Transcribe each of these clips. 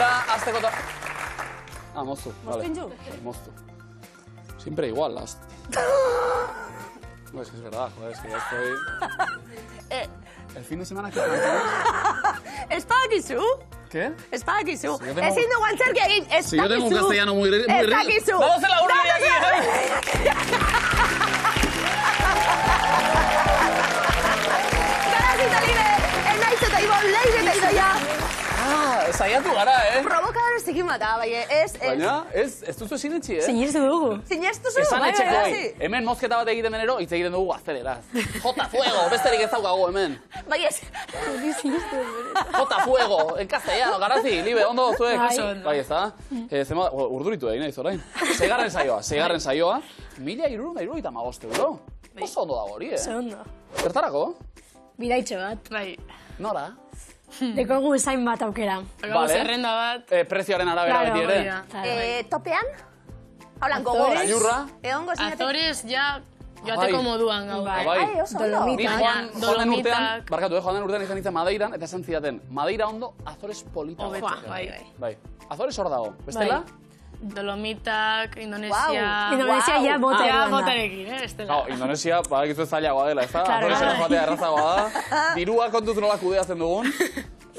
galdera, azteko eta... Ah, moztu. ¿Mozpintxu? Moztu. Siempre igual, la hostia. No, es que es verdad, joder, es que ya estoy... El fin de semana que... ¿Es badakizu? ¿Qué? Ez badakizu. Si yo tengo- Ezin dugu antzerki egin, ez dakizu. Si yo tengo un castellano muy Ez dakizu. Vamos a la urbe aquí, Garazita libre, enaiz eta ibon leire eta idoia. Saiatu gara, Provokador zikin bata, bai, ez... Baina, ez duzu sinetxi, Sinestu dugu. Sinestu zu? Esan Bai, etxekoei, bai, hemen mozketa bat egiten denero, hitz egiten dugu gazteleraz. Jota fuego, besterik ez daukagu hemen. bai, ez. Jota fuego, en castellano, garazi, libe, ondo zuek. Bai. Bai, ez da? Urduritu egin naiz orain. Seigarren saioa. 1.375 euro. Oso ondo dago hori, Oso ondo. Zertarako? Bidaitxo bat. Bai. Nora? Dekogu zain bat aukera. Gau zerrenda bat. Prezioaren arabera beti ere. Topean? Haulan, gogoz. Gailurra? Egongo zinate. Azores ja joateko moduan gau. Bai. Bai. Ai, oso ondo. Dolomita. Ni joan den urtean, Dolomitak. barkatu, joan den urtean izan nintzen Madeiran, eta esan zidaten, Madeira ondo, Azores polita. Hobeto, bat. bai. Bai. Azores hor dago. Bestela? Dolomitak, Indonesia... Indonesia ja bota Ja, egon da. botarekin, bestela. Indonesia, badakizu ez zailagoa dela, ez da? Claro, Azoresera bai. joatea errazagoa da. Dirua kontuz nola kudeatzen dugun.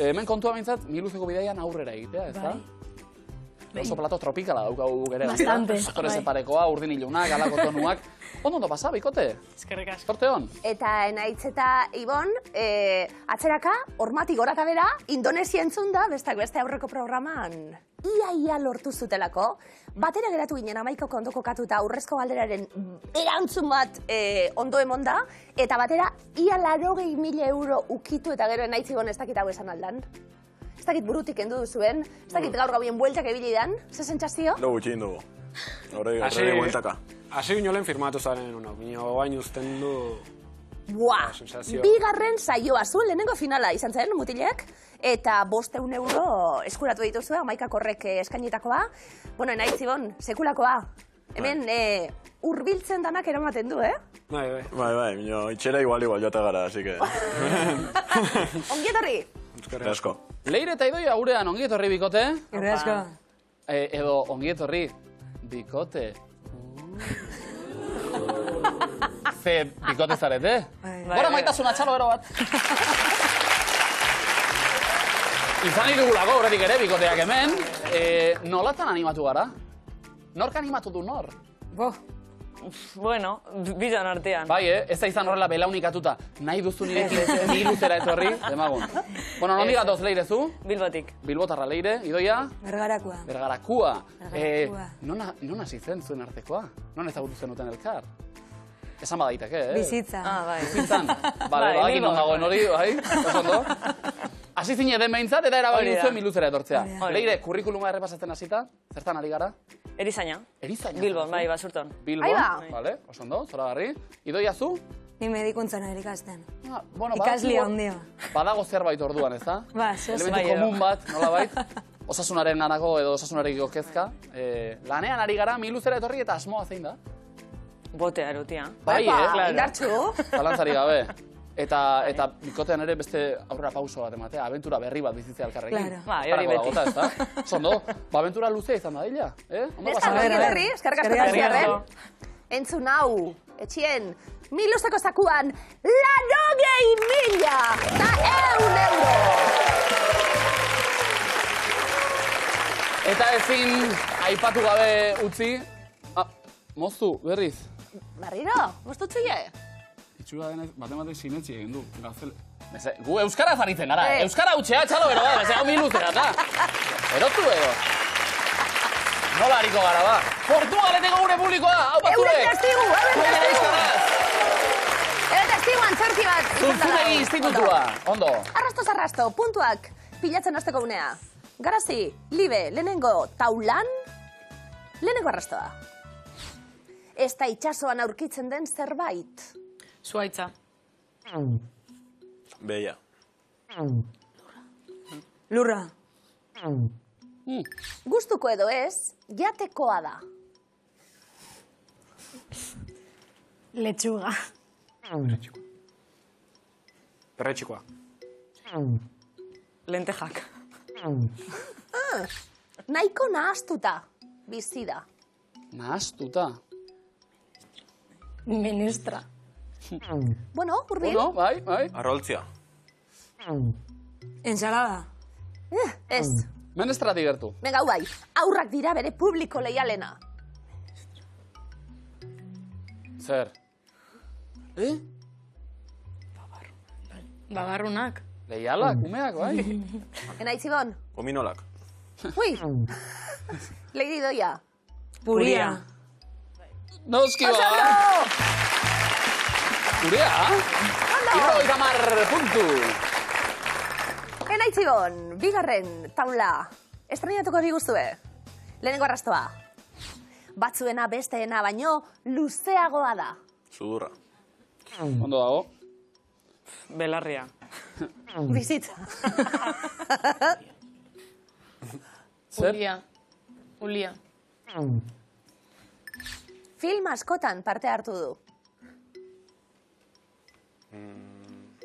Hemen kontua bintzat, miluzeko bidaian aurrera egitea, ez da? Oso plato tropikala daukagu guk ere. Bastante, Azores bai. eparekoa, urdin ilunak, alako tonuak. Ondo pasa, bikote? Eskerrik asko. Zorte hon? Eta Enaitz eta Ibon, atzeraka, hormatik goraka bera, Indonesia entzun da, bestak beste aurreko programan. Ia lortu zutelako, batera geratu ginen amaikoko ondo kokatuta aurrezko galderaren erantzun bat ondo emonda, eta batera ia 80.000 euro ukitu eta gero Enaitz Ibon ez dakit hau esan aldan. Ez dakit burutik endu duzuen, ez dakit gaur gauien bueltak ebili dan, ze sentsazio? Lo gutxi dugu. Horregi bueltaka. Hasi inolen firmatu zaren una, bino bain uzten du... Buah! Sensazio. Bigarren saioa zuen lehenengo finala izan zen, mutilek, eta 500 euro eskuratu dituzue, amaikak horrek eskainitakoa. Bueno, Enaitz Ibon, sekulakoa. Hemen hurbiltzen danak eramaten du, Bai. Bai, bino, itxera igual joate gara, así que... Ongietorri! Eskerrik asko. Leire eta Idoia gurean ongi etorri bikote. Gure asko. Edo ongi etorri bikote. Ze bikote zarete? Gora maitasuna txalo bero bat. Izan ditugulako horretik ere bikoteak hemen. Nolatan animatu gara? Nork animatu du nor? Bueno, bizan artean. Bai, ez da izan horrela belaunikatuta. Nahi duzu nirekin ni luzera etorri, demagun. Bueno, nondi gatoz Leire zu? Bilbotik. Bilbotarra Leire, Idoia? Bergarakua. Bergarakua. Bergarakua. Non hasi zen zuen artekoa? Non ezagutu zenuten elkar? Esan badaiteke, Bizitza. Bai. Bizitzan. Bale, Bai, badakin Bilbon. non dagoen hori, bai? Oso ondo. Hasi zine den behintzat eta erabaki Hori da. duzuen miluzera etortzea. Hori da. Leire, kurrikuluma errepasatzen hasita, zertan ari gara? Erizaina. Erizaina. Bilbon, bai, basurton. Bilbon, Ahí va. vale, oso ondo, zoragarri. Idoia zu? Ni medikuntzan ari ikasten. Bueno, Ikaslia badakigu- handia. Badago zerbait orduan, ez da? Ba, zeo Elementu bai, edo. komun bat, nolabait. Osasunaren nanako edo osasunarekiko kezka. Lanean ari gara, miluzera etorri eta asmoa zein da? Botea erutia. Bai, claro. Indartxu. Zalantzari gabe. Eta bikotean ere beste aurrera pauso bat ematea, abentura berri bat bizitzea elkarrekin. Claro. Bai, hori Parako beti. dago, ezta? Zondo, abentura luzea izan dadila, Ondo Neska, pasatu. ongi etorri, eskerrik asko Eskerrik Garziarren. asko. Entzun hau, etxien, miluzeko zakuan, 80.000 eta 100 euro! Eta ezin aipatu gabe utzi, moztu, berriz. Barriro, mostutzuie? Itxura denez, batek sinetxi egin du, gazele. Gu euskara zaritzen gara, Eh. euskara utxea txalo bero da, hau miluzera, eta. Erotu edo. Nola hariko gara, ba? Portugaleteko gure publikoa, hau batzurek! Euren testigu, euren testigu! Euren testigu antzerki bat! Zuntzunegi institutua, ondo. Arrasto, puntuak pilatzen hasteko unea. Garazi, libe, lehenengo taulan, lehenengo arrastoa. Ez da itxasoan aurkitzen den zerbait. Zuaitza. Beia. Lurra. Gustuko edo ez, jatekoa da. Letxuga. Perretxikoa. Lentejak. Nahiko nahaztuta bizi da. Nahaztuta. Menestra. Bueno, urbil. Bueno, bai. Arroltzia. Ensalada. Ez. Menestrati gertu. Venga, hau bai. Aurrak dira bere publiko leialena. Zer? Babarrunak. Leialak, umeak, bai? Enaitzibon. Gominolak. Ui. Leiri doia. Puria. Noski ba! Urea? Irrogeita mar puntu. Enaitzibon, bigarren taula. Estrenatuko diguzue. Lehenengo arrastoa. Batzuena besteena baino luzeagoa da. Sudurra. Ondo dago. Belarria. Bizitza. Zer? Ulia. Film askotan parte hartu du.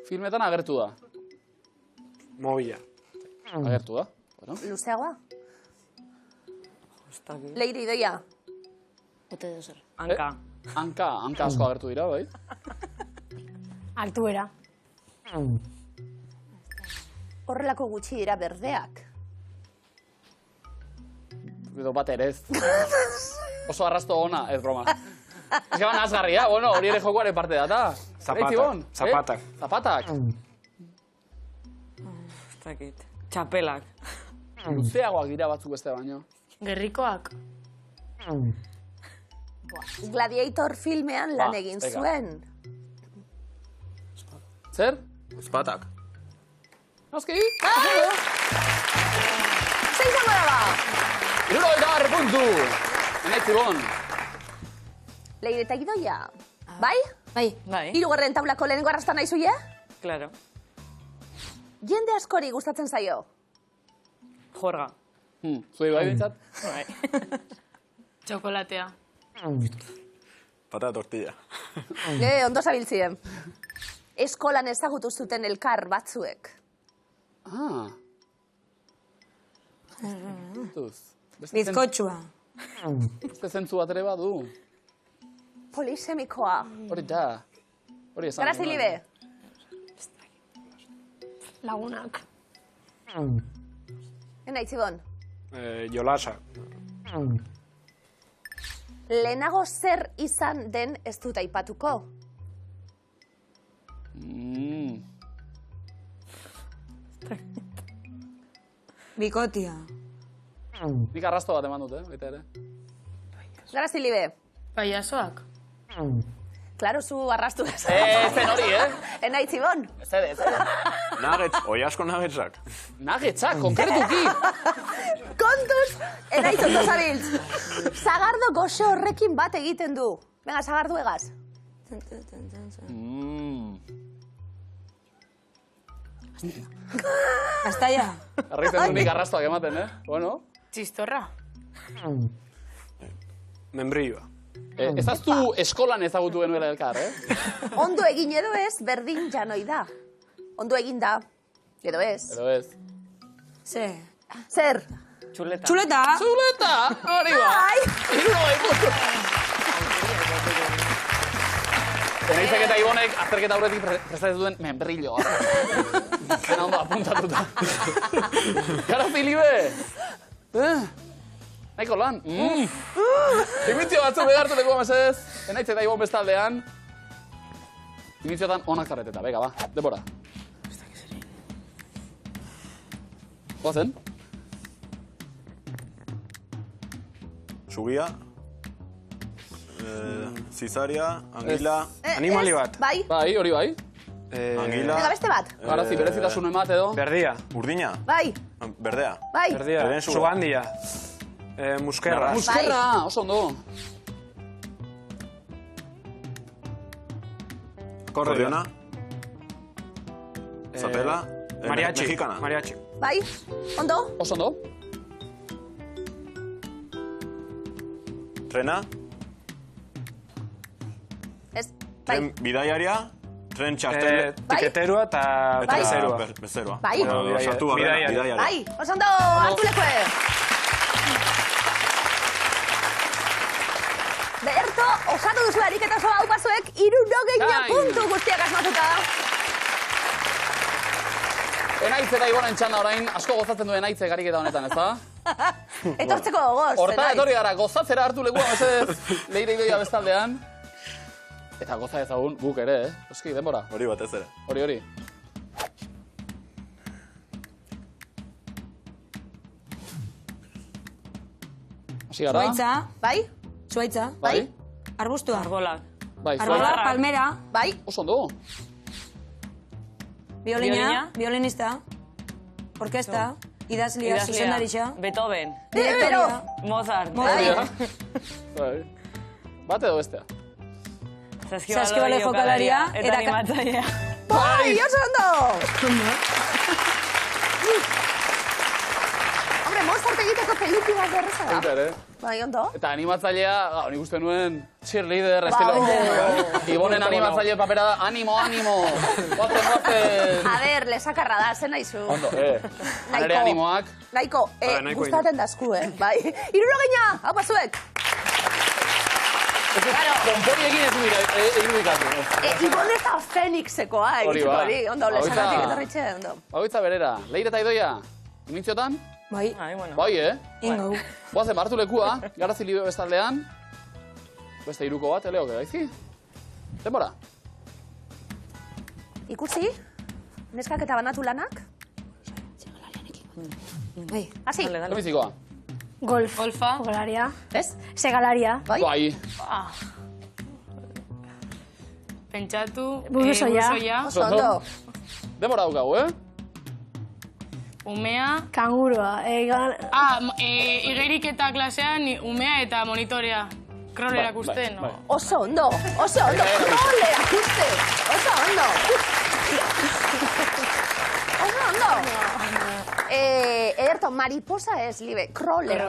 Filmetan agertu da. Mobila. Agertu da. Bueno. Luzeagoa. Leiri doia. Hanka. Hanka asko agertu dira, bai? Altuera. Horrelako gutxi dira berdeak. Edo bat ere ez. Oso arrasto ona, ez broma. Ez gaban azgarria, bueno, hori ere jokoaren parte data. Zapatak. Zapatak. Ez dakit. Txapelak. Luzeagoak dira batzuk beste baino. Gerrikoak. Gladiator filmean lan egin venga. zuen. Zer? Espatak. Noski? Zein zango da ba? Irrogeita mar puntu. Enaitzibon. Leire eta gidoia. Bai? Bai. Bai, Hirugarren taulako lehenengo arrasta nahi zuie? claro. Jende askori gustatzen zaio. Jorga. Zuei bai bintzat? Bai. Txokolatea. Patata tortilla. Ondo zabiltzien. Eskolan ezagutu zuten elkar batzuek. Ah. Bizkotxua. Beste zentzu bat ere badu. Polisemikoa. Hori da. Hori esan. Garazilibe. Lagunak. Enaitzibon. Jolasa. Lehenago zer izan den ez dut aipatuko. Bikotia. Nik arrasto bat eman dute, baita ere. Garazilibe. Paiasoak. Klaro, zu arrastu ez. Zen hori, Enaitzibon. Zede. Nuggets, oiasko nuggetsak. Nuggetsak, konkretuki. Kontuz, enaitz ondo zabiltz. Zagardo goxo horrekin bat egiten du. Venga, zagardu egaz. Astaia. Arraizten du nik arrastoak ematen, Bueno. Txistorra. Membrilloa. Ezaztu eskolan ezagutu genuela elkar, Ondo egin edo ez, berdin janoi da. Ondo egin da, edo ez. Edo ez. Ze. Zer? Txuleta. Txuleta. Zuleta! Hori ba! Ai! Irurogei. Enaizek eta Ibonek azterketa aurretik prestatzen duen membrilloa. Zena ondo apuntatuta. Gara Filibe! Naiko lan. Initzio batzu behartu leku amesez. Enaitz eta Ibon bestaldean. Initziotan onak zarreteta. Bega, ba. Debora. Goazen? Sugia. Zizaria, angila. Animali bat. Bai? Bai, hori bai. Angila. Venga, beste bat. Garazi, berezitasun emat edo. Berdia. Urdina. Bai? Berdea. Bai? Berdia. Beren suga. Sugandia. Muskerra. Muskerra, oso ondo. Kordiona. Zapela. Mariachi. Mexicana. Mariachi. Bai? Ondo? Oso ondo. Ez? Bai? Bidaiaria. Tren txartel. Tiketerua eta Bai. bezerua. Bezerua. Bai. Sartu barrena, Bidaiari. bidaiari. Bai, oso ondo, hartu lekue. Berto, osatu duzu ariketa oso hau bazuek, 60 puntu guztiak asmatuta. Enaitz eta Ibonen txanda orain, asko gozatzen du Enaitzek ariketa honetan, ez da? Etortzeko gogoz. Horta Enaitz. etorri gara, gozatzera hartu lekua, mesedez, leire idoia bestaldean. Eta goza ezagun guk ere, Oski, denbora. Hori batez ere. Hori. Hasi gara? Zuaitza. Bai, Zuaitza. Bai? Arbustua. Arbolak. Bai, Arbola, zuaitza. palmera. bai, Oso ondo. Violina. Violina. Violinista. Orkesta. Idazlia. Zuzendaritza. Beethoven. Direktoria. Mozart. Bai. Bate edo bestea. Saskibaloi jokalaria. Eta animatzailea. bai, oso ondo. Hombre, Mozart egiteko pelikulak erreza da. Baita ere. Bai, ondo. Eta animatzailea, nik uste nuen cheerleader, estilo. Ibonen animatzaile papera da, animo. Guazen. A ber, lesakarra da, zen nahizu. Ondo, Nere animoak. Nahiko, nahiko gustaten dazku, bai. 60, hau bazuek. Konpori egin ez dira, irudikatu. Ibon ez da Fenixekoa, Hori egiteko ba. hori. Ondo, Bagoitza- lesagatik etorritxe, ondo. Bagoitza berera, Leire eta Idoia, imintziotan? Bai. Ai, bueno. Bai, Ingo. Guazen, hartu lekua, garazi libe bestaldean. Beste iruko bat, eleoke, gaizi? Denbora. Ikusi, neskak eta banatu lanak. Bai. Hasi, Dale, dale. Lemizikoa. Golfa. Jogalaria. ez? Segalaria. Bai? Bai. Pentsatu. Burusoia. Oso ondo. Denbora daukagu, Umea. Kangurua. Igeriketa klasean umea eta monitorea. Krolerak Bai, uste, no? bai. Oso ondo, oso ondo. Ole, akuste. Oso ondo. Oso ondo. Ederto, mariposa ez, libe, kroler.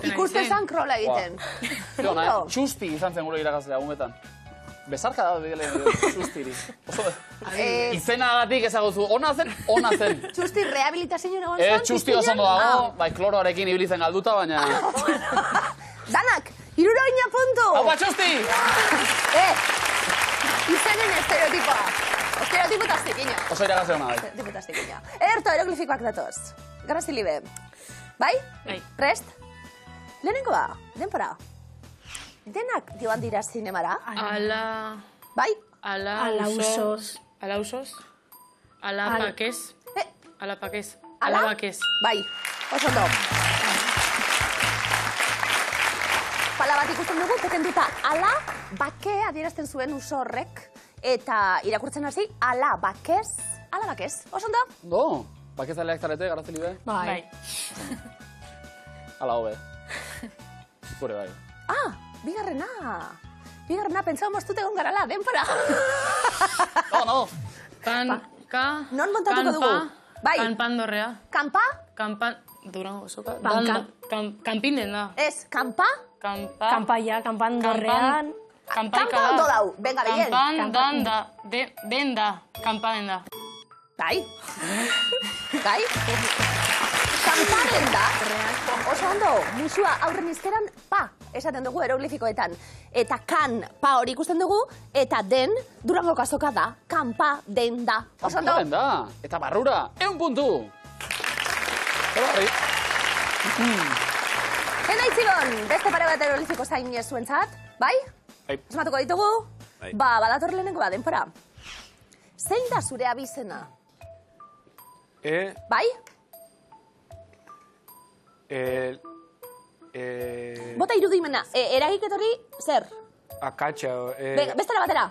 Ikusten zan krola egiten. Ondo. Txusti izan zen gure irakasle agunetan. Bezarka da dile txustiri. Oso, izenagatik ezaguzu, ona zen. Txusti rehabilitazio egon zan? Txusti oso ondo dago, bai kloroarekin ibilitzen galduta, baina... Danak, 60 puntu. Hau bat, txusti! Izenen estereotipoa. Estereotipo eta aztekina. Oso irakasle hona bai. Estereotipo eta aztekina. Ederto, eroglifikoak datoz. Garrazi libe. Bai? Bai. Prest? Lehenengo da, denpora. Denak joan dira zinemara. Ala... Bai? Alausos. Alausos. Alapakez. Alapakez. Ala? Alabakez. Bai, oso ondo. Pala bat ikusten dugu, pekenduta ala, bake adierazten zuen uso horrek, eta irakurtzen hasi, ala, bakez, oso ondo? Do, bakezaleak zarete, garazi libe? Bai. Ala hobe. Gure bai. Ah, bigarrena, pentsau moztut egon garala, denpora. No. Non montatuko dugu? Bai. Kanpandorrea. Kanpa? Durango, soka. Banka. Kanpinen da. Ez, kanpa? Kanpaia, kanpandorrean. Kanpa ondo dau, venga, bien. Kanpan, denda. Kanpanen da. Bai? Kanparen da, oso ondo, musua aurren izkeran pa, esaten dugu eroglifikoetan. Eta kan, pa hori ikusten dugu, eta den, Durango kazoka da, kanpa, den da. Oso ondo. Kanparen da, eta barrura, 1 puntu! Zabarri. Enaitzigon, beste pare bat eroglifiko zain zuentzat, bai? Bai. Esmatuko ditugu? Bai. Badator lehenengo bat, denpora. Zein da zure abizena? Bai? Bota irudimena, eragiket hori, zer? Akatxa, Bestera batera.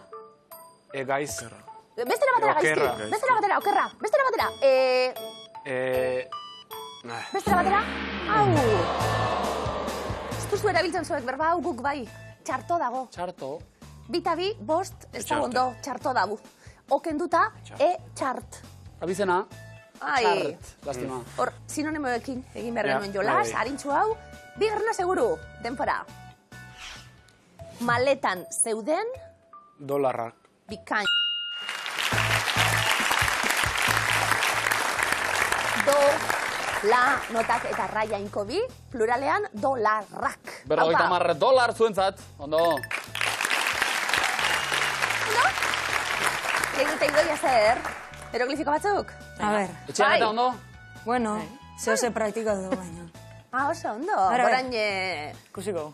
gaiz. Bestera batera gaizki. Okerra. Bestera batera, okerra. Bestera batera. Bestera batera. Hau. Ez duzu erabiltzen zuek berba hau guk bai. Txarto dago. Txarto. Bita bi, bost, ez da ondo, txarto dago. Okenduta, txart. Abizena, Ai. txart. Lastima. Hor, sinonimoekin egin behar Ja, genuen jolas, bai. harintxu hau. Bigarrena seguru, denpora. Maletan zeuden, Dolarrak. bikain. La, notak eta ra jainko bi, pluralean dolarrak. $50 zuentzat, ondo. Ondo? Egite idoia zer, eroglifiko batzuk? A ver, Etxean eta ondo? bueno, zehose praktikatu baina. Oso ondo. Ara, Orain, Ikusiko.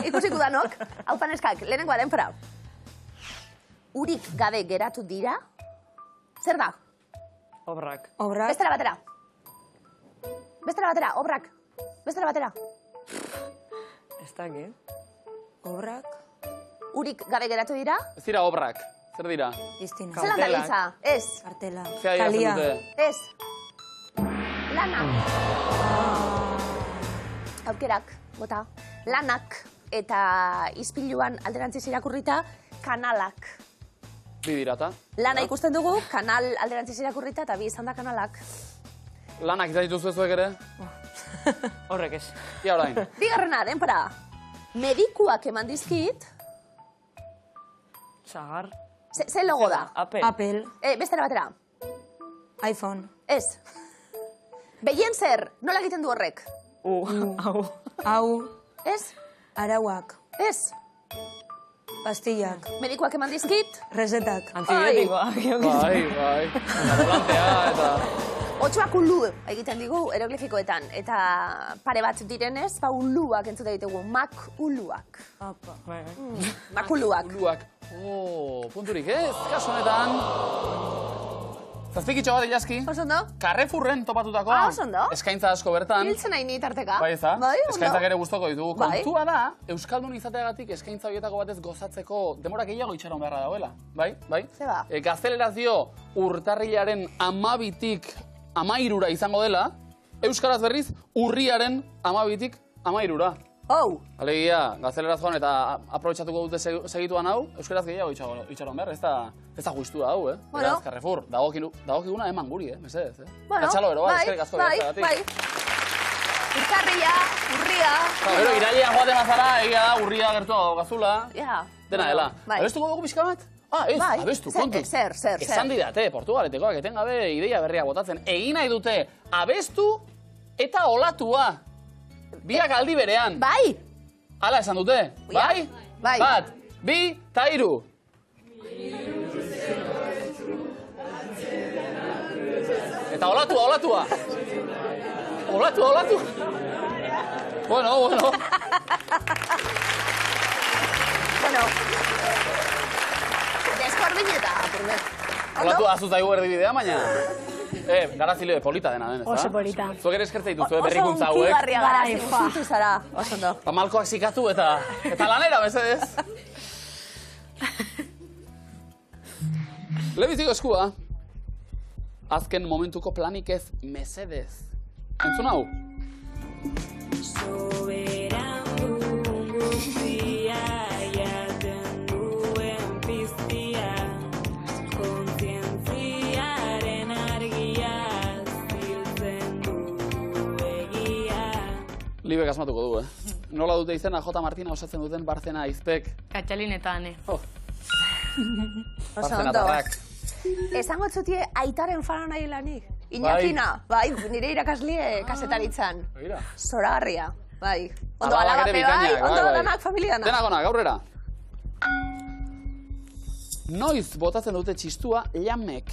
ikusiko danok. Hau paneskak, lehenengoa denpora. Urik gabe geratu dira, zer da? Obrak. Obrak, Bestela batera. Obrak. Bestela batera. Ez dakit. obrak, Urik gabe geratu dira, Ez dira obrak, zer dira? iztina. zelan da Kartelak. giltza? Ez, Kartela. Zer adierazten Kalia. dute? ez. Lanak. Aukerak, bota. Lanak eta izpiluan alderantziz irakurrita, kanalak. Bi dirata. Lana ikusten dugu, kanal alderantziz irakurrita, eta bi izan da kanalak. Lanak izan dituzu zuek ere? Horrek ez. Ia orain. Bigarrena, denpora. Medikuak eman dizkit, Sagar. ze logo da? Apel. Apple, Bestera batera. iPhone, Ez. Behien zer, nola egiten du horrek? Hau. hau, Ez? arauak, Ez. pastillak, Medikuak eman dizkit, resetak, Antibiotikoak. Bai. Eta volantea, eta... otxoak ulu egiten digu eroglifikoetan. Eta pare bat direnez, uluak entzute ditugu. Mak uluak. apa. Bai. Mak uluak. Uluak. Punturik ez, kasu honetan. Zazpikitxo bat ilaski. Oso ondo? Carrefourren topatutako. Oso ondo. Eskaintza asko bertan. Hiltzen nahi ni tarteka. Bai, eza? Bai, ondo. Eskaintzak ere gustoko ditugu. Bai. Kontua da, Euskaldun izateagatik eskaintza horietako batez gozatzeko denbora gehiago itxaron beharra dauela. Bai? Ze ba? Gazteleraz dio urtarrilaren 12tik 13ra izango dela, euskaraz berriz urriaren 12tik 13ra. Alegia, gazteleraz joan eta aprobetxatuko dute segituan hau, euskaraz gehiago itxaron behar, ez da justua hau, Bueno. Beraz, Carrefour, dagokiguna eman guri, mesedez, Bueno, Katxalo ero, eskerrik asko berazagatik. bai. Urtarria, urria. Gero, irailean joaten azara, egia da, urria gertua daukazula. Ja. Dena dela. Bai. Abestuko dugu pixka bat? Ez, Bai. abestu, Zer, kontu. zer. Esan didate, Portugaletekoak etengabe ideia berria botatzen. Egin nahi dute abestu eta olatua. Biak aldi berean. Bai. Hala esan dute. Bai? Bai. Bat, bi, ta hiru. Eta olatua. Olatua. Bueno. Deskorbiñeta, apurmet. Olatua azuzaigu erdibidea, baina... Garazile polita dena den, ez da? Oso polita. Zuek ere eskertza dituzu, berrikuntza Oso hauek. unkigarria Bai, gara, fa. zutu zara. Oso ondo. Eta malkoak zikatu eta lanera, mesedez. Lebiziko eskua. Azken momentuko planik ez, mesedez. Entzun hau? Libek asmatuko du, Nola dute izena J. Martina osatzen duten Barzena Aizpek. Katxalinetan, Oso Barzena ondo. tarrak. Esango txutie aitaren fana nahi lanik. Iñakina, bai, nire irakaslie kasetaritzan. Begira. Zoragarria, bai. Ondo Alabak ere alabape bai, bikainak, ondo bai. danak, familia danak. Denak onak, aurrera. Noiz botatzen dute txistua lamek.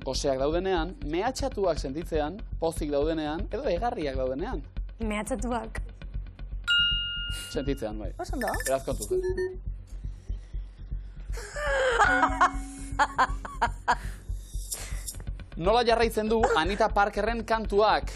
Goseak daudenean, mehatxatuak sentitzean, pozik daudenean, edo egarriak daudenean. Mehatxatuak. Sentitzean, bai. Oso ondo. Beraz kontu. Nola jarraitzen du Anita Parkerren kantuak?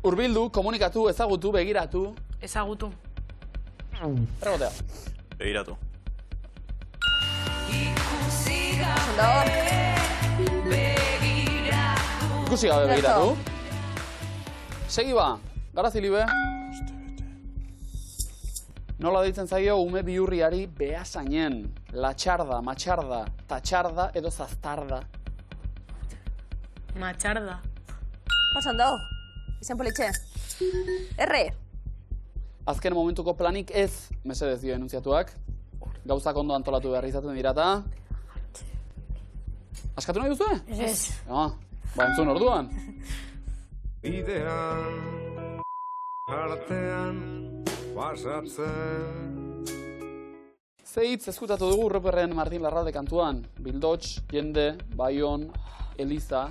Hurbildu, komunikatu, ezagutu, begiratu. Ezagutu. Erregotea. Begiratu. Ondo. Ikusi gabe begiratu. Segi ba, Garazilibe. Nola deitzen zaio ume bihurriari behasainen, latxarda, matxarda, tatxarda edo zaztarda. Matxarda. Oso ondo. Izen politxe. Erre. azken momentuko planik ez, mesedez dio enunziatuak. Gauzak ondo antolatu behar izaten dirata. Askatu nahi duzue? Ez. Ba, entzun orduan. Bidean, artean, pasatzen. Ze hitz ezkutatu dugu Ruperren Martin Larralde kantuan. Bildots, Jende, Baion, Eliza.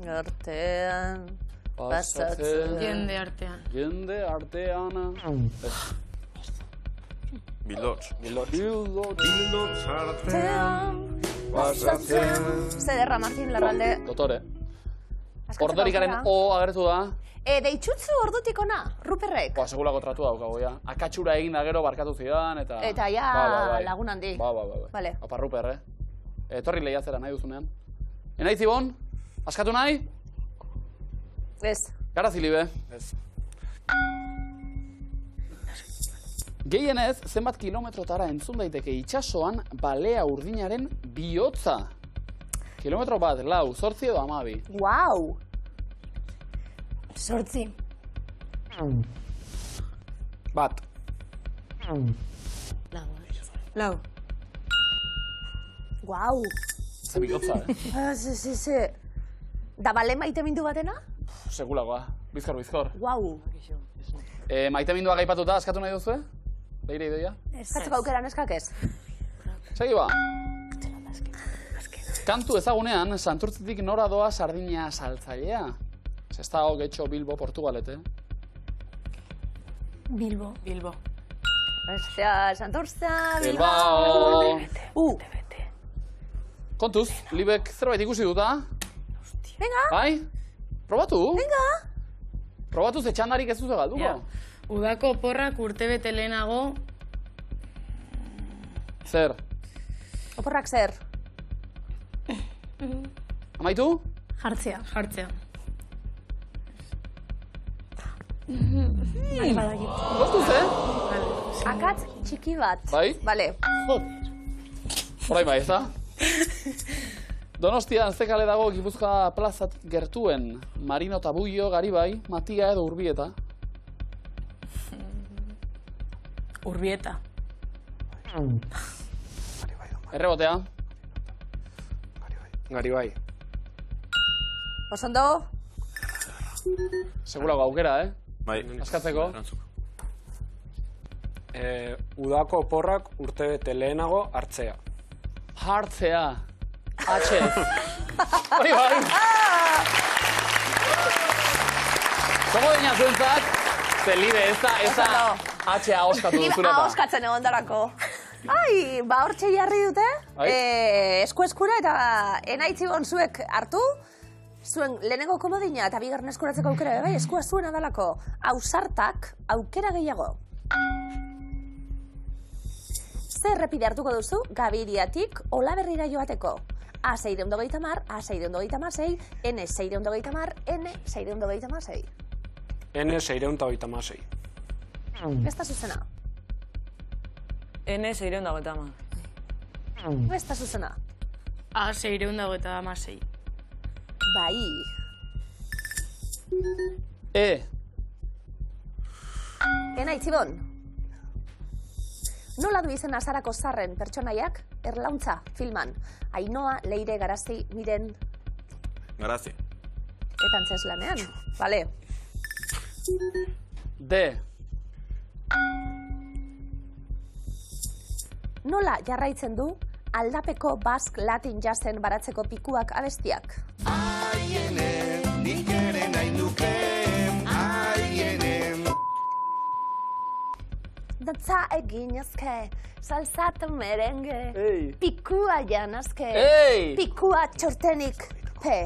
Artean, pasatzen. Jende artean. Jende artean. Bildots. Bildots artean, pasatzen. Zederra Martin Larralde. Dotore. Askatzeko Ordorikaren aukera. O agertu da. Deitxutzu ordutik ona, Ruperrek. Ba, segulako tratu daukago, ja. Akatxura egin da gero barkatu zidan, eta... Eta ja Bai. lagun handi. Ba. Vale. Apa, Ruper, Etorri lehiatzera nahi duzunean. Enaiz, Ibon? Askatu nahi? Ez. Gara zilibe. Ez. Gehienez, zenbat kilometrotara entzun daiteke itsasoan balea urdinaren bihotza. Kilometro bat, 4, 8 edo 12. Wow! 8. Bat. Lau. Wow! Ze bihotza, Ze. Da bale maite mindu batena? Segulagoa. Bizkor. Wow! Maite mindua gaipatuta, askatu nahi duzu, Beire idoia? Eskatzeko aukera neskak ez. Segi ba. Kantu ezagunean, Santurtzitik nora doa sardina saltzailea. Ez dago getxo Bilbo, Portugalete. Bilbo. Bestea, Santurtza, Bilbao. Bilbao. Kontuz, Libek zerbait ikusi duta? Venga, Bai? Probatu? venga. Probatu ze txandarik ez duzu galduko? Ja. Udako oporrak urtebete lehenago Zer? Oporrak zer? Amaitu? Jartzea. jartzea. Bai, badakit. Kostuz, Akatz txiki bat. Bai? Vale. Horain bai, ez da? Donostian ze kale dago Gipuzkoa plazat gertuen. Marino Tabullo, Garibai, Matia edo Urbieta. Urbieta. Errebotea. Garibai. Osondo? Segulako aukera, Bai. Askatzeko. Udako oporrak urtebete lehenago hartzea. Hartzea. Atxez. Hori bai. Zogo dina zuentzat, ze Libe, ez da atxea oskatu Ni duzuleta. ahoskatzen egon darako. Ai, ba hortxe jarri dute, Bai. esku-eskura eta enaitzibon zuek hartu, zuen lehenengo komodina eta bigarren eskuratzeko aukera, bai, eskua zuena dalako. Ausartak aukera gehiago. Zer errepide hartuko duzu Gabiriatik Olaberrira joateko? A630, A630, N630, N630. N636. Ez da zuzena. N650. Ez da zuzena. A656. Bai. Enaitzibon. Nola du izena Sarako Zarren pertsonaiak Erlauntza filman? Ainhoa, Leire, Garazi, Miren Garazi. eta Antzeslanean. Vale. D. Nola jarraitzen du aldapeko bask latin jazzen baratzeko pikuak abestiak? Datza eginezke, salsata merengue, pikua janazke, pikua txortenik, pe.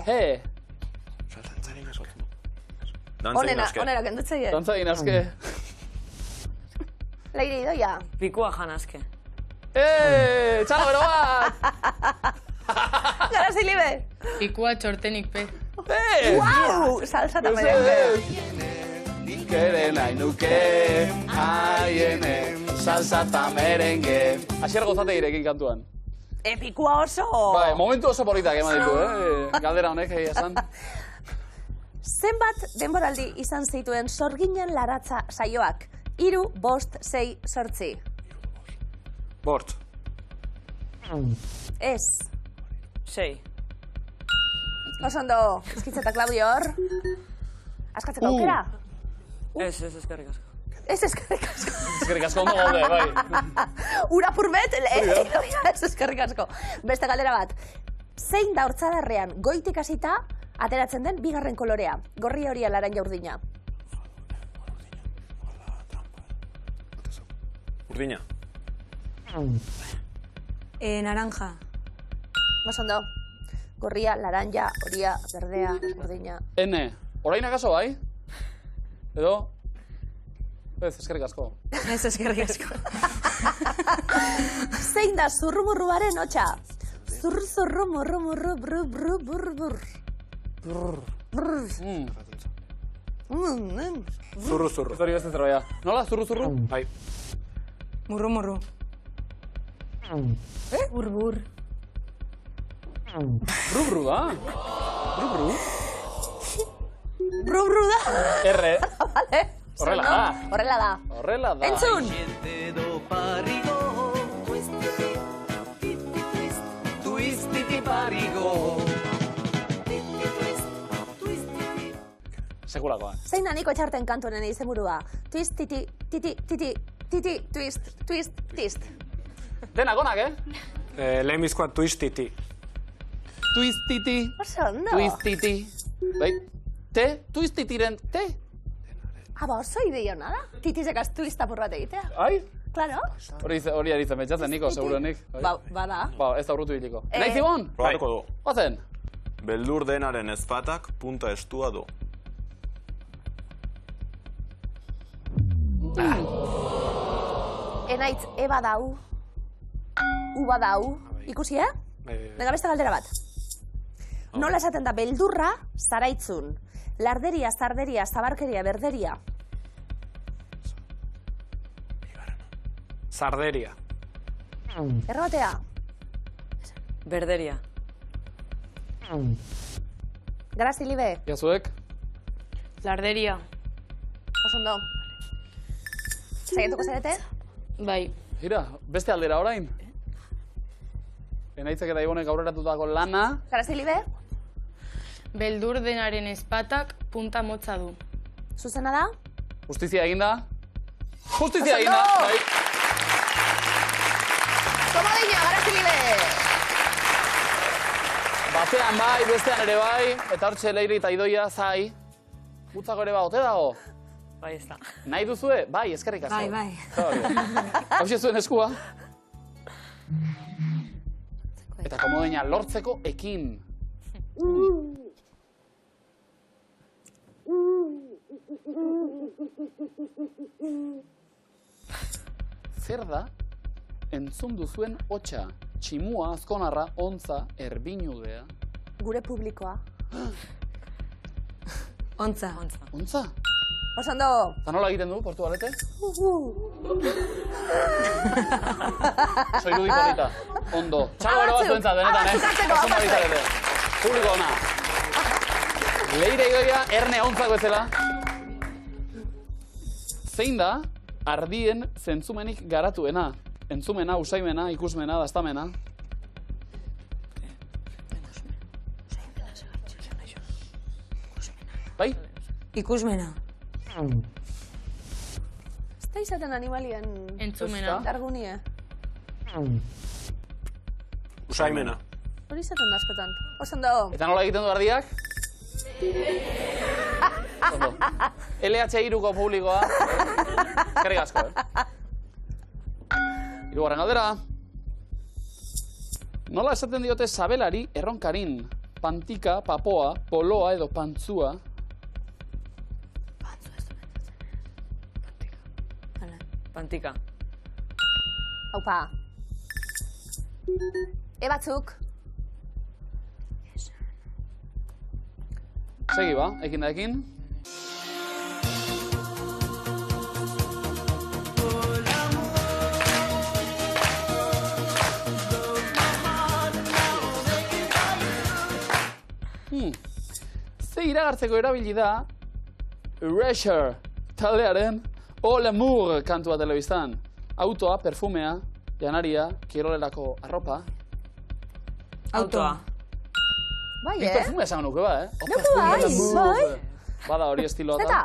Onera kendutzeie. Dantza egin azke. Leire idoia. Pikua janazke. Txalo, bero bat! Garazi Libe. Pikua txortenik pe. Wow! Salsata merengue. Kere nahi nuke, aiene, salsa eta merengue. Asier gozate irekin kantuan. Pikua oso. Bai, momentu oso politak eman ditu, Galdera honek egia esan. Zenbat denboraldi izan zituen sorginen laratza saioak? 3, 5, 6, 8. Bort. Ez. 6. Oso ondo, Eskitz eta Klaudio hor. Askatzeko aukera? Ez, eskerrik asko. Ez eskerrik asko. Eskerrik asko ondo gaude, bai. Urapurbet, ez eskerrik asko. Beste galdera bat. Zein da hortzadarrean goitik hasita ateratzen den bigarren kolorea? Gorria, horia, laranja, urdina. Urdina. Naranja. Oso ondo. Gorria, laranja, horia, berdea, urdina. N. Orain akaso, bai? Edo? Ez, eskerrik asko. Ez eskerrik asko. Zein da zurrumurruaren hotxa? Zurru, murru, bru, bru, bur, bur. Zurru, zurru. Ez hori beste zerbait. Nola, zurru? Bai. Murru, murru. Burbur. Bru da. Bru. Bru da. R. Vale. Horrela da. Horrela da. Entzun! Sekulakoa. Zein da Niko Etxarten kantuaren izenburua? Twist, titi, titi, titi, titi, twist, twist, twist. Denak onak, Lehenbizkoa twistiti. Twistiti. Oso ondo. Twistiti. Bai. Te? Twistitiren te? Aba, oso ideia hona da. Titizekaz twist apur bat egitea. Ai? Claro. Hori aritzen betxatzen, Niko, segurenik. Bada. Ba, ez da urrutu hiliko. Nahi zibon? Probatuko du. Ozen? Beldur denaren ezpatak punta estua du. Enaitz, eba dau. Uba dau. Ikusi, Venga, beste galdera bat. Nola esaten da beldurra zaraitzun? Larderia, zarderia, zabarkeria, berderia. Sarderia. Errobatea. Berderia. Garazi libe. Iazuek? Larderia. Oso ondo. Zagetuko zarete? Bai. Gira, beste aldera orain. Enaitzek eta Ibonek aurreratutako lana. Garazi libe. Beldur denaren ezpatak punta motza du. Zuzena da? Justizia eginda. Justizia eginda! Bai. Komodina, garazi libe. Batean bai, bestean ere bai. Eta hortxe Leire eta Idoia, zai. Gutzako ere ba, ote dago? Bai, ez da. Nahi duzue? Bai, eskerrik asko. Bai. Hauxe zuen eskua. Eta komodina lortzeko ekin. Zer da, entzun duzuen hotxa, tximua, azkonarra, ontza, erbinudea. Gure publikoa. Ontza. Ontza? Oso ondo. Eta nola egiten du, Portugalete? Soy Ludi Polita. Ondo. Txago ero bat zuentzat, benetan, Oso mabitarete. Publiko ona. Leire Idoia, erne ontzako ezela. Zein da, ardien zentzumenik garatuena? Entzumena, usaimena, ikusmena, daztamena. Bai? Ikusmena. Ez da izaten animalien... Entzumena. Dargunie. Usaimena. Hori izaten da askotan. Oso ondo. Eta nola egiten du ardiak? Ondo. LH3ko publikoa. Eskerrik asko, Hirugarren galdera. Nola esaten diote sabelari erronkarin? Pantika, papoa, poloa edo pantzua. Pantika. Haupa. Batzuk. Segi ba, ekin da ekin. Ze iragartzeko erabili da Erasure taldearen O L'amour kantua telebistan. Autoa, perfumea, janaria, kirolerako arropa. Autoa. Bai, Nik perfumea esan nuke ba, Nuke bai. Bada hori estiloa da. Zeta?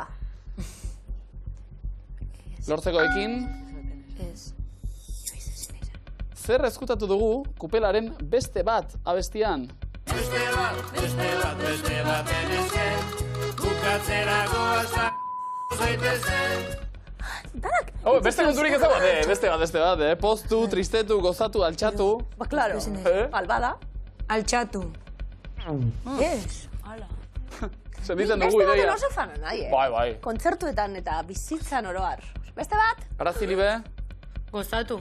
Lortzeko ekin, Ez. zer ezkutatu dugu kupelaren beste bat abestian? Danak? Beste konturik ez da bat, beste bat, Poztu, tristetu, gozatu, altxatu. Ba, klaro. Albada. Altxatu. Ez. Sentitzen Beste dugu baten ideia. oso fana nahi, Bai. Kontzertuetan eta bizitzan oroar. Beste bat? Arazi libe, Gozatu.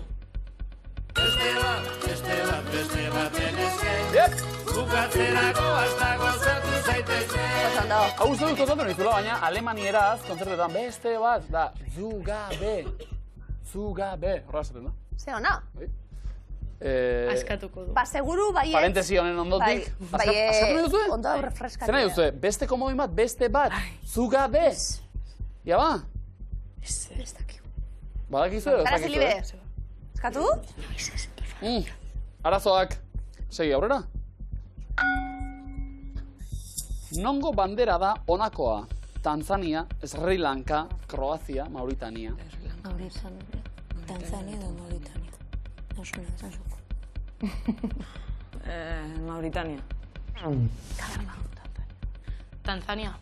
Oso ondo. hau uste dut kontatu nizula, baina alemanieraz kontzertuetan beste bat, da, zugabe, horra esaten da. Ze ona? Askatuko du. Ba, seguru baiet. Parentesi honen ondotik. Bai, Askatu nahi duzue? ondo refreskatu. Zer nahi duzue? Beste komoin bat, beste bat, zugabe. Ja ba? Ez dakio. Badakizue, ez Arazi libe. Eskatu? Arazoak. Segi aurrera. Nongo bandera da honakoa? Tanzania, Sri Lanka, Kroazia, Mauritania. Tanzania edo Mauritania. Nauzuna, esan zuko. Mauritania. Tanzania.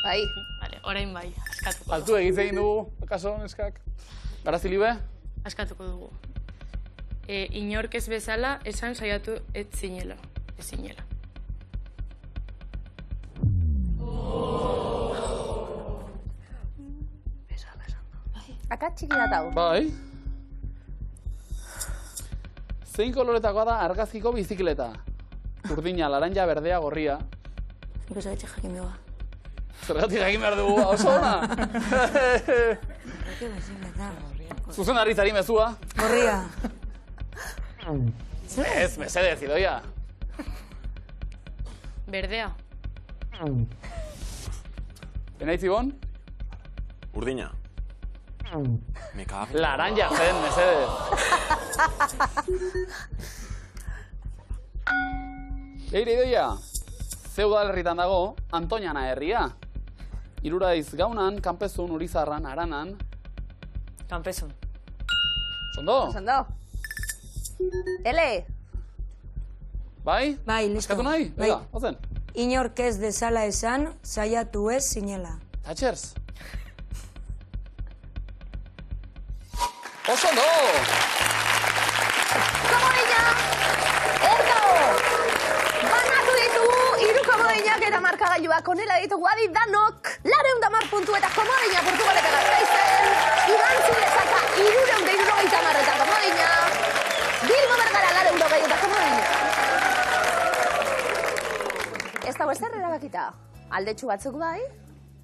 Bai. Vale, orain bai, askatuko dugu. Altu egin dugu, akaso, neskak. Arazi libe? Askatuko dugu. Inork ez bezala, esan saiatu ez zinela. Ez zinela. Akats txiki bat hau. Bai. Zein koloretakoa da argazkiko bizikleta? Urdina, laranja, berdea, gorria. Nik oso etxe jakin beha. Zergatik jakin behar dugu, oso ona. Zuzendaritzari mezua. Gorria. Ez, mesedez, idoia. Berdea. Benaitzibon? Urdina. Me cago. Laranja zen, mesedez. Leire idoia, ze udalerritan dago Antoniana herria. Iruraiz gaunan, kanpezun, urizarran, aranan. Kanpezun. Sondo? Ondo. Ele. Bai? Bai, listo. Askatu nahi? Bai. Venga, ozen. Inork ez dezala esan, saiatu ez zinela. Thatchers. Oso ondo! Komodina! Erdo! Banatu ditugu, hiru komodinak eta markagailuak onela ditugu adi danok. 210 puntu eta komodina Portugaleta Gasteizen. Irantzi lezaka 370 eta komodina. Bilbo Bergara 220 eta komodina. Ez dago ezer erabakita. Aldetxu batzuk bai,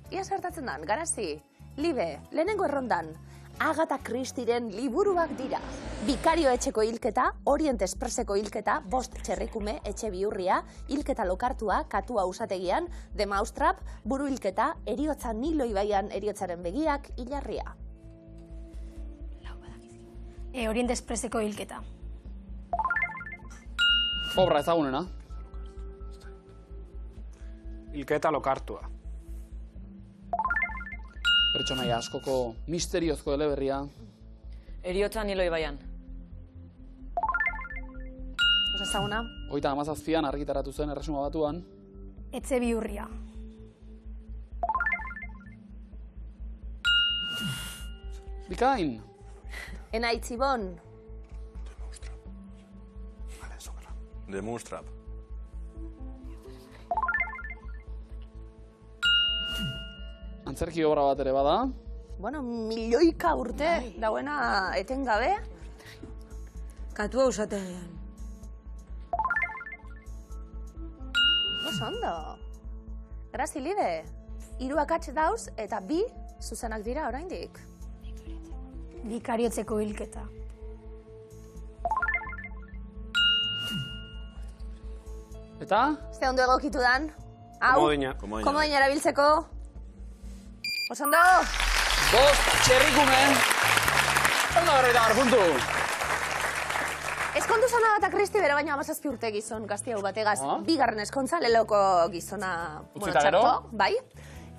ia zertatzen dan, garazi. Libe, lehenengo errondan. Agatha Christieren liburuak dira. Bikario etxeko hilketa, Orient Expresseko hilketa, 5 txerrikume etxe bihurria, hilketa lokartua, katua usategian, The Mousetrap, buru hilketa, eriotza Nilo ibaian eriotzaren begiak, hilarria. Orient Expresseko hilketa. Obra ezagunena. Hilketa lokartua. Pertsonaia askoko misteriozko eleberria. Eriotza Nilo ibaian. Osa ezaguna? 37an argitaratu zen Erresuma Batuan. Etxe bihurria. Bikain. Enaitzibon. The Moonstrap. Antzerki obra bat ere bada. Bueno, milioika urte dauena etengabe. Katua usategian. Oso ondo. Grazi libe. 3 akats dauz eta 2 zuzenak dira oraindik. Bikariotzeko hilketa. Eta? Ze ondo egokitu dan? Komodina. Komodina erabiltzeko. Osondo. Bost txerrikume. Onda berreita puntu. Eskondu zona bat Kristi bere baina 17 urte gizon gazti hau bategaz. Bigarren eskontza, leloko gizona txarto. Bai.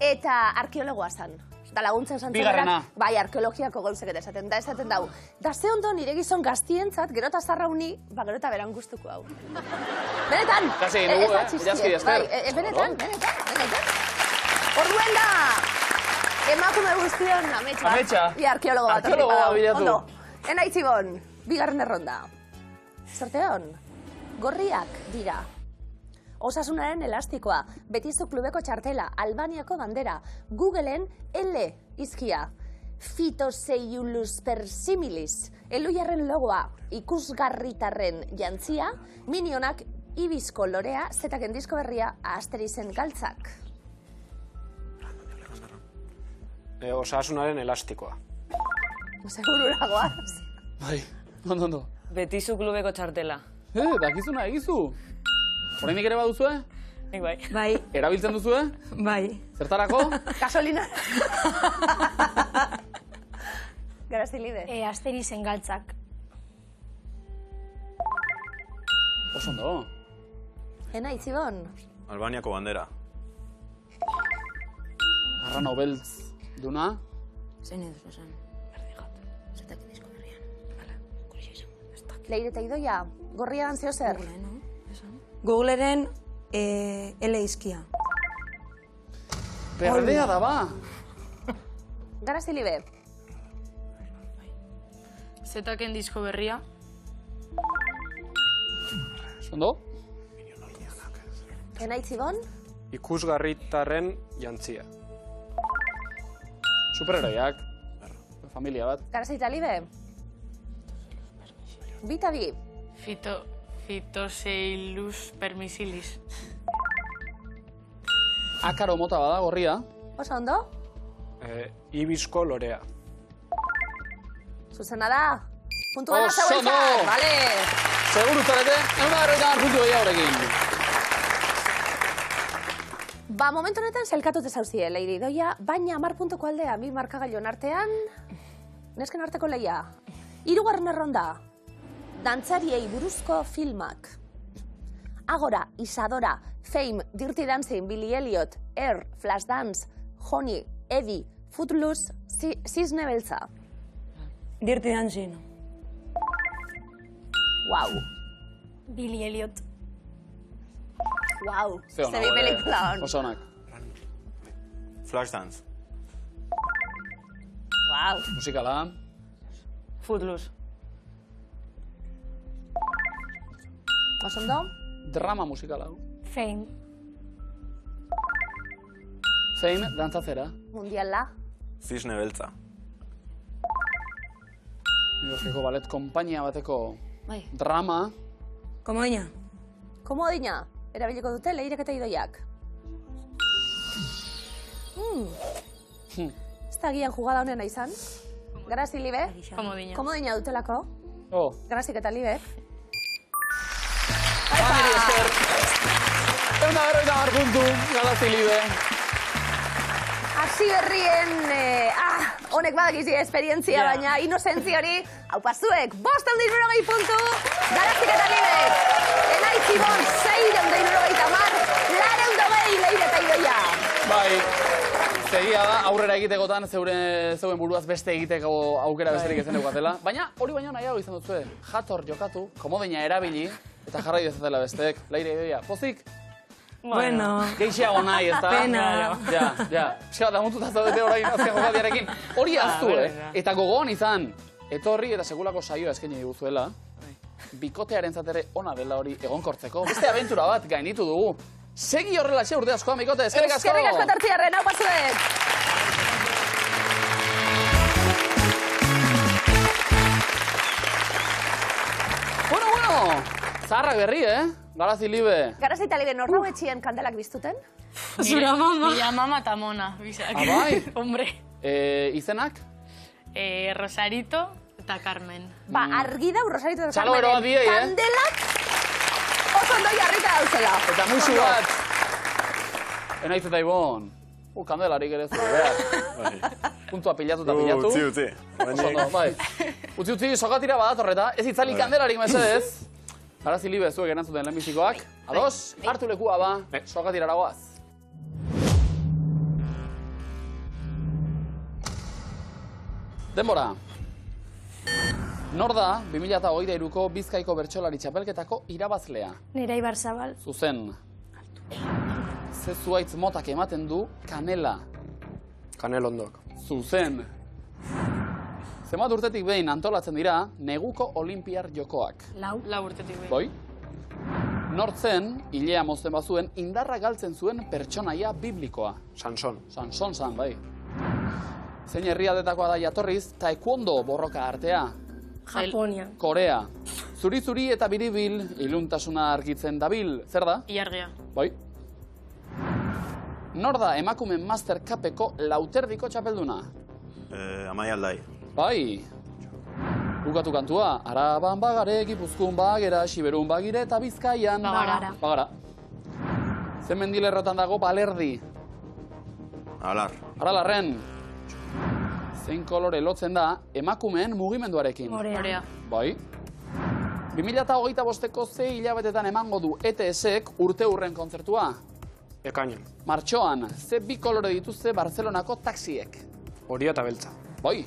Eta arkeologoa zan. Da laguntzen zantzen bigarrena. Bai, arkeologiako gauzek eta esaten dau. Da ze ondo nire gizon gaztientzat, gero eta zarra uni, gero eta beran gustuko hau. Benetan! Kasi egin dugu, jazki Ester. Benetan. Orduen da! Emakume guztion ametsa. Ametsa? Bi arkeologo bat. Arkeologoa bilatu. Ondo, Enaitzibon, bigarren erronda. Zorteon, gorriak dira. Osasunaren elastikoa, Betizu klubeko txartela, Albaniako bandera, Googleen L izkia, Phytoseiulus persimilis, Elujarren logoa, ikusgarritarren jantzia, Minionak Ibizko lorea, Zetaken disko berria, Asterizen galtzak. Osasunaren elastikoa. Segururagoa. Bai, ondo. Betizu klubeko txartela. Dakizuna egizu. Horreinik ere baduzue? Nik bai. Bai, Erabiltzen duzue? bai. Zertarako? Gasolina. Garazilide. Asterizen galtzak. Osondo. Enaitzibon. Albaniako bandera. Arrano beltz duna. Zein edo esan. Zetaken disko berrian. Hala, kurixo izan. Leire eta Idoia, gorria dan zeo zer? Googleren L izkia. Berdea da ba. Garazilibe. Zetaken disko berria. Osondo? Enaitzibon. Ikusgarritarren jantzia. Superheroiak. Familia bat. Garazita libe. Bita bi. Phytoseilus permisilis. Akaro mota bada gorria. Oso ondo. Ibizko lorea. Zuzena da. Puntu gana Oso zeuentzat. ondo. Vale. Seguru zarete, puntu gehiago horrekin. Ba, momentu honetan zelkatute zauzie, Leire Idoia, baina 10 puntuko aldea, bi markagailon artean, nesken arteko lehia. 3. erronda, dantzariei buruzko filmak. Agora, Isadora, Fame, Dirty Dancing, Billy Elliot, Air, Flashdance, Honey, Eddie, Footloose, Cisne Beltza. Dirty Dancing. Wow. Billy Elliot. Wow. Ze ona, Zebi pelikula hon. oso onak. Flashdance. Wow. Musikala. Footloose. Osondo? Drama musikala. Fame. Fame, dantzazera. Mundiala. Cisne beltza. New Yorkeko ballet konpainia bateko Bai. drama. Komodina. Komodina. Erabiliko dute Leirek eta Idoiak. Ez da gian jugada honena izan. Garazi libe. Komodina. Komodina dutelako. Oh, Garazik eta libe. Miri esker. Puntu, Galazi libe. Hasi berrien, honek badakizi esperientzia, baina inozentzia hori, hau pazuek, 590 puntu, Garazik eta libe. Enaitzibon, 690, 420 Leire eta Idoia. Bai, zegia da, aurrera egitekotan zeuen buruaz beste egiteko aukera besterik ezen eukatela. Baina hori baino nahiago izan duzue, jator jokatu, komodina erabili, eta jarrai dezatela besteek. Leire Idoia, pozik? Bueno. Geixiago nahi, ez da? Pena. Ja. Pixka, damututa zaudete orain azken jokatiarekin. Hori aztu, Eta gogoan izan, etorri eta segulako saioa eskaini diguzuela. Bikotearen zatere ona dela hori egonkortzeko. Beste abentura bat gainitu dugu. Segi horrela xe urte askoan, bikote, eskerrik asko! Eskerrik asko tartziarren, hau pazuek! Bueno, zaharrak berri, Garazi libe. Garazi eta libe, norrau etxien kandelak biztuten? Zura mama. Mila mama eta mona. Bizak. Abai? Hombre. Izenak? Rosarito eta Carmen. Ba, argi dau, Rosarito eta Txalo beroa diei, kandelak oso ondo jarrita dauzela. Eta musu bat. Enaiz eta Ibon. Kandelarik ere zure behar. Puntua pilatu eta pilatu. Utzi. Oso ondo, bai. Utzi, sokatira badatorreta. Ez itzali kandelarik mesedez. Arazi libe zuek erantzuten lehenbizikoak. Ados, hartu lekua ba, sokatirara goaz. Denbora. Nor da 2023ko Bizkaiko Bertsolari Txapelketako irabazlea? Nerai Barzabal. Zuzen. Ze zuaitz motak ematen du kanela? Kanelondok. Zuzen. Zenbat urtetik behin antolatzen dira neguko olimpiar jokoak? Lau. Lau urtetik behin. Boi? Nortzen, hilea mozten bazuen, indarra galtzen zuen pertsonaia biblikoa. Sanson. Sanson zan, bai. Zein herrialdetakoa da jatorriz, taekwondo borroka artea? Japonia. Korea. Zuri-zuri eta biribil, iluntasuna argitzen dabil. Zer da? Ilargia. Bai. Nor da emakumen Master Cupeko lauterdiko txapelduna? Amaia Aldai. Bai. Bukatu kantua, Araban bagare, Gipuzkoan bagera, Siberun bagire eta Bizkaian. Bagara. Bagara. Zen mendilerrotan dago Balerdi? Alar. Aralarren. Zein kolore lotzen da emakumeen mugimenduarekin? Morea. Bai. 2025ko ze hilabetetan emango du ETS-ek urte hurren kontzertua? Ekainan. Martxoan, ze bi kolore dituzte Barcelonako taxiek? Horia eta beltza. Bai.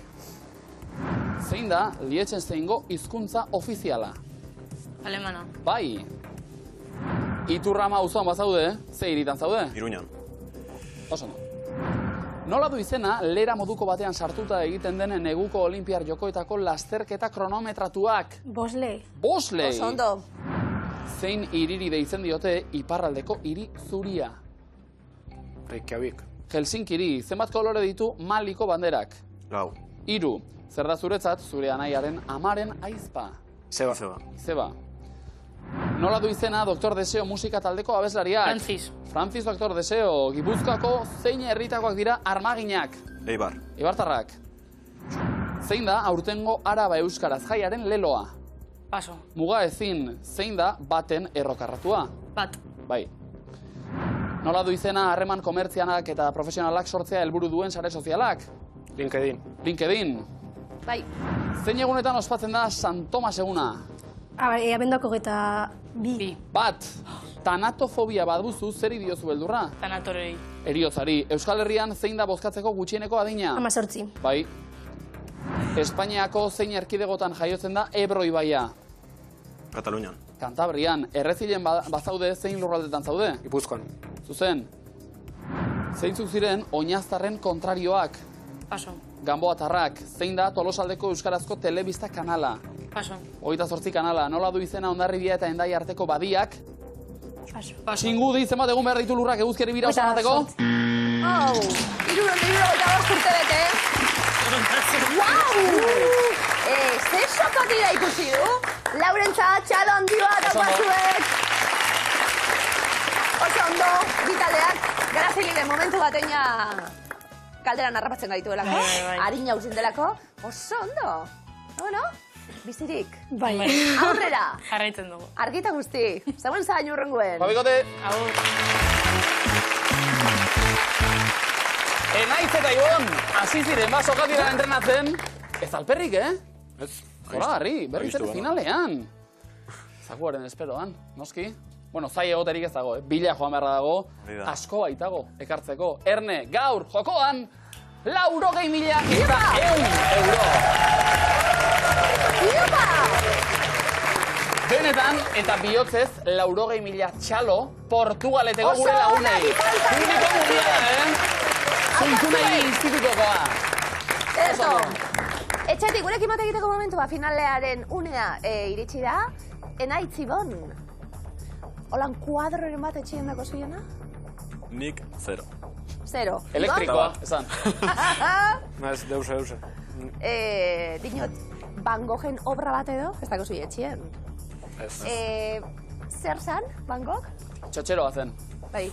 Zein da Liechtensteingo hizkuntza ofiziala? Alemana. Bai. Iturrama auzoan bazaude, ze hiritan zaude? Iruñan. Oso ondo. Nola du izena, lera moduko batean sartuta egiten den neguko olimpiar jokoetako lasterketa kronometratuak? Bosley. Bosley! Oso ondo. Zein hiriri deitzen diote iparraldeko hiri zuria? Reykjavik. Helsinkiri, zenbat kolore ditu Maliko banderak? Lau. 3. Zer da zuretzat, zure anaiaren amaren aizpa? Zeba. Izeba. Nola du izena Doktor Deseo musika taldeko abeslariak? Francis. Francis Doktor Deseo, Gipuzkoako zein herritakoak dira armaginak? Eibar. Eibartarrak. Zein da aurtengo Araba Euskaraz jaiaren leloa? Paso. Muga ezin, zein da baten errokarratua? Bat. Bai. Nola du izena harreman komertzialak eta profesionalak sortzea helburu duen sare sozialak? LinkedIn. LinkedIn. Bai. Zein egunetan ospatzen da San Tomas eguna? Abendako eta Bi. Bat. Tanatofobia baduzu zer idiozu beldurra? Tanatorei. Heriozari. Euskal Herrian zein da bozkatzeko gutxieneko adina? 18. Bai. Espainiako zein erkidegotan jaiotzen da Ebro ibaia? Katalunian. Kantabrian. Errezilen bazaude zein lurraldetan zaude? Gipuzkoan. Zuzen. Zeintzuk ziren oinaztarren kontrarioak? Paso. Ganboatarrak. Zein da Tolosaldeko euskarazko telebista kanala? Paso. 28 kanala. Nola du izena Hondarribia eta Hendai arteko badiak? Paso. Txingudi, zenbat egun behar ditu lurrak eguzkeri bira oso emateko? Hau, 375 urte bete. Guau! Ze sokatira ikusi du? Laurentza, txalo handi bat daukazuek. Oso ondo, bitaldeak, garazilide momentu bateina kalderan harrapatzen gaituelako. Bai. Harina usin delako. Oso ondo. Bueno, bizirik. Bai. Aurrera. Jarraitzen dugu. Argita guzti. Zauen zain urrenguen. Babikote! Enaiz eta Ibon, hasi ziren ba sokatira entrenatzen. Ez alperrik, Ez. Zoragarri, berriz ere finalean. Zakuaren esperoan, noski. Bueno, zai egoterik ez dago, bila joan beharra dago, asko baitago, ekartzeko. Erne, gaur, jokoan, 80.000 eta 100 euro. Benetan, eta bihotzez, 80.000 txalo, Portugaleteko gure lagunei. Publiko mundiala, Zuntzunei institutokoa. Eso. Etxetik, gurekin bat egiteko momentua, finalearen unea iritsi da. Enaitz Ibon. Holan kuadroren bat etxien dako zuiena? Nik 0. 0. Elektrikoa, esan. Ez, deuse. Dinot, Van Goghen obra bat edo, ez dako zui etxien. Ez. Zer zan, Van Gogh? Txotxeroa zen. Bai.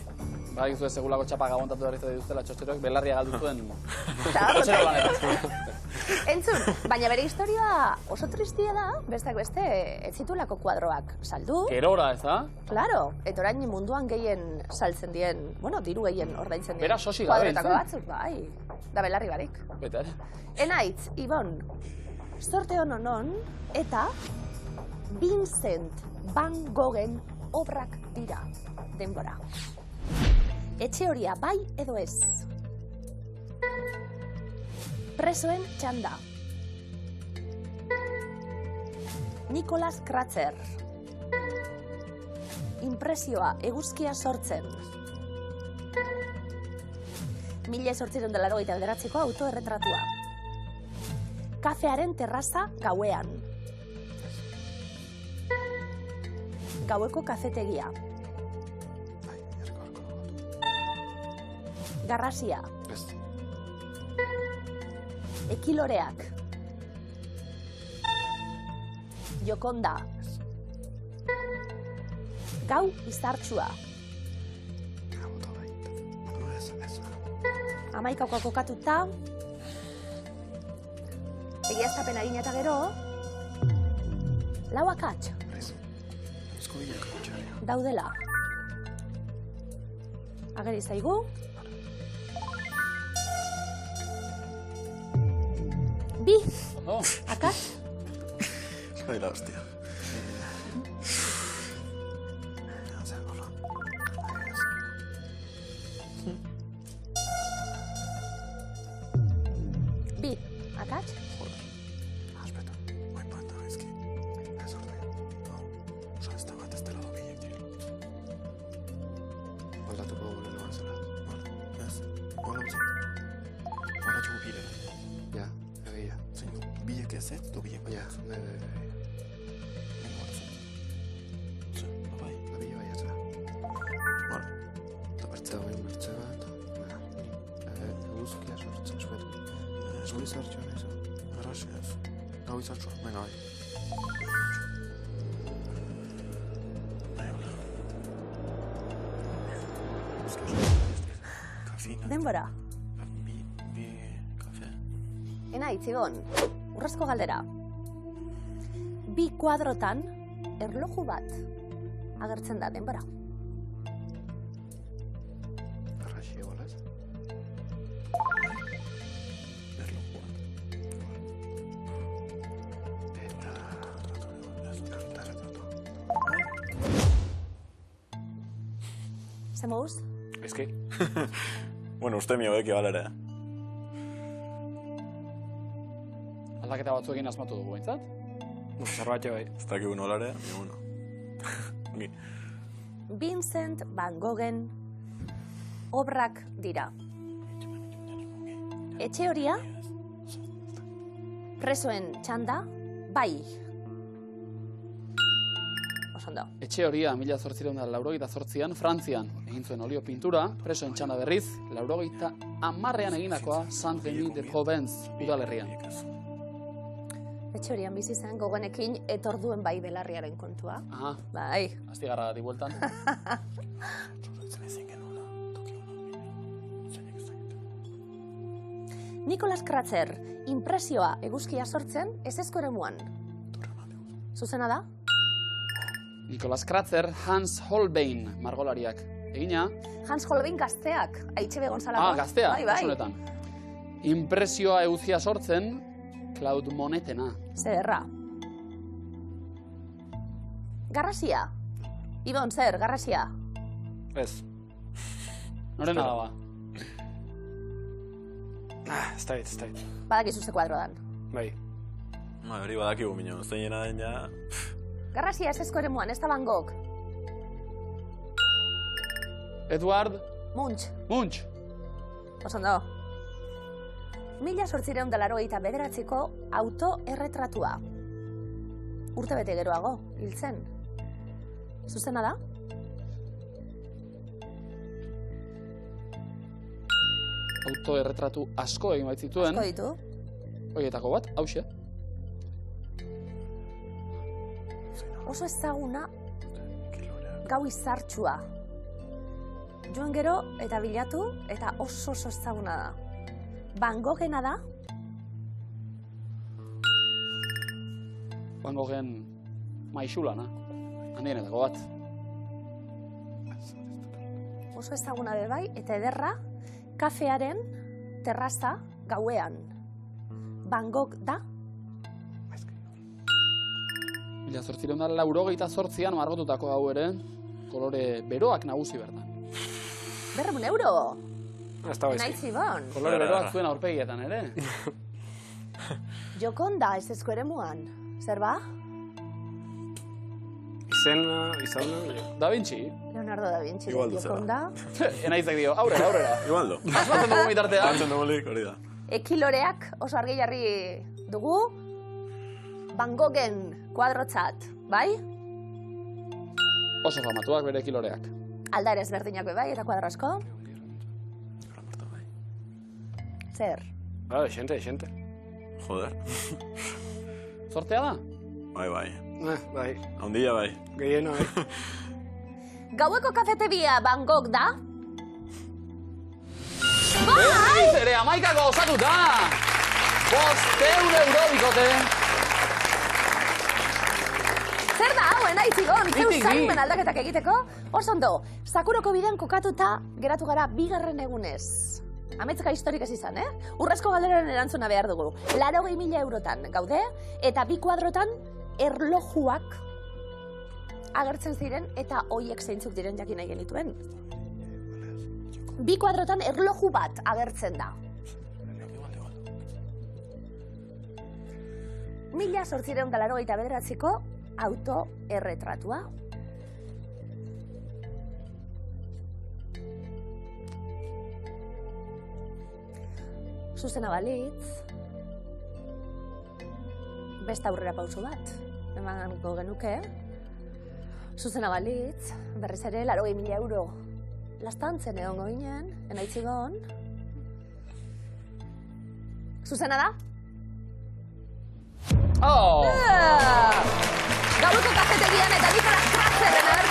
Badakizue segulako txapak aguantatu behar dituztela txotxeroek, belarria galdu zuen. Eta, Txotxero lanetan. Entzun, baina bere historia oso tristia da, besteak beste, ez zitulako kuadroak saldu. Gerora, ez da? Claro, eta orain munduan gehien saltzen dien, bueno, diru gehien ordaintzen dien. Bera sosi gabe, kuadroetako batzuk, bai. Da belarri barik. Beta, Enaitz, Ibon, zorte honon eta Vincent Van Goghen obrak dira. Denbora. Etxe horia bai edo ez? Presoen txanda. Nicolas Kratzer. Impresioa eguzkia sortzen. 1889ko autoerretratua. Kafearen terraza gauean. Gaueko kafetegia. Garrasia. Ekiloreak. Jokonda. Gau izartsua. Amaikakoa kokatuta. Egiaztapen egin eta gero. Lau akats. Daudela. Ageri zaigu. Bi. Akats. Ai, la hostia. Bi. Akats. Denbora. Bi kafe. Enaitz, Ibon, urrezko galdera. Bi kuadrotan erloju bat agertzen da denbora. Arraxi egolaz. Erloju bat. Eta... Ze moduz? Eski? Bueno, uste mio eki balere. Aldaketa batzuekin asmatu dugu, behintzat? Zerbait bai. Ez dakigu nolare, eguno. Vincent Van Goghen obrak dira. Etxe horia, presoen txanda, bai. Osondo. Etxe horia, 1888an, Frantzian egin zuen olio pintura, presoen txanda berriz, 1910an eginakoa Saint-Denis de Provence udalerrian. Etxe horian bizi zen Goghenekin etorduen bai belarriaren kontua. Aha, Bai. astigarra gati bueltan. Nicolas Kratzer, impresioa eguzkia sortzen ezezko eremuan. Zuzena da? Nicolas Kratzer, Hans Holbein margolariak egina. Hans Holbein gazteak, Aitxebe Gonzalako. Gaztea, Bai, bai. honetan. Impresioa eguzkia sortzen, Claude Monetena. Zerra. Garrasia. Ibon, zer, garrasia. Ez. Norena da ba? Ez da. Badakizu ze kuadro dan. Bai. Hori badakigu minio, zeinena den ja... Garrasia ezezko eremuan, ez da Van Gogh. Edward Munch. Munch. Osondo. 1889ko autoerretratua. Urte bete geroago, hil zen. Zuzena da? Autoerretratu asko egin baitzituen. Asko ditu. Horietako bat, hauxe. Oso ezaguna gau izartsua. Joan gero eta bilatu eta oso ezaguna da. Van Goghena da? Van Goghen maixulana, handienetako bat. Oso ezaguna be bai, eta ederra, kafearen terraza gauean. Van Gogh da? 1888an margotutako gau ere, kolore beroak nagusi bertan. 200 euro! Ez da Nahi zibon. Kolore beroak zuen aurpegietan ere. Jokonda, ez ezko ere muan. Zer ba? Izena... Da Vinci. Leonardo da Vinci. Igual du Jokonda. Enaizek dio, aurrera. Igual du. Asmatzen dugu mitartean. Asmatzen dugu hori da. Ekiloreak oso argi jarri dugu. Van Goghen kuadrotzat, bai? Oso famatuak bere kiloreak. Aldare ezberdinak be bai, eta kuadro asko. Zer? Xente. Joder. Zortea da? Bai. Bai, Haundia bai. gehiena bai. Gaueko kafetebia Van Gogh da? Berriz ere, 11 osatuta! 500 euro bikote. Zer da hau, nahi zigon, zeu Bitik bi. zaimen aldaketak egiteko? Osondo, Sakuroko bidean kokatuta geratu gara 2. egunez. Ametzeka historik ez izan, Urrezko galderaren erantzuna behar dugu. 80.000 eurotan gaude, eta 2 kuadrotan erlojuak agertzen ziren, eta hoiek zeintzuk diren jakin nahi genituen. 2 kuadrotan erloju bat agertzen da. 1889ko autoerretratua. Zuzena balitz, beste aurrera pauso bat, emango genuke. Zuzena balitz, berriz ere, 80.000 euro lastantzen egongo ginen, enaitzigon. Zuzena da? Oh! Gaueko kafetegian eta Nikolas Kratzerren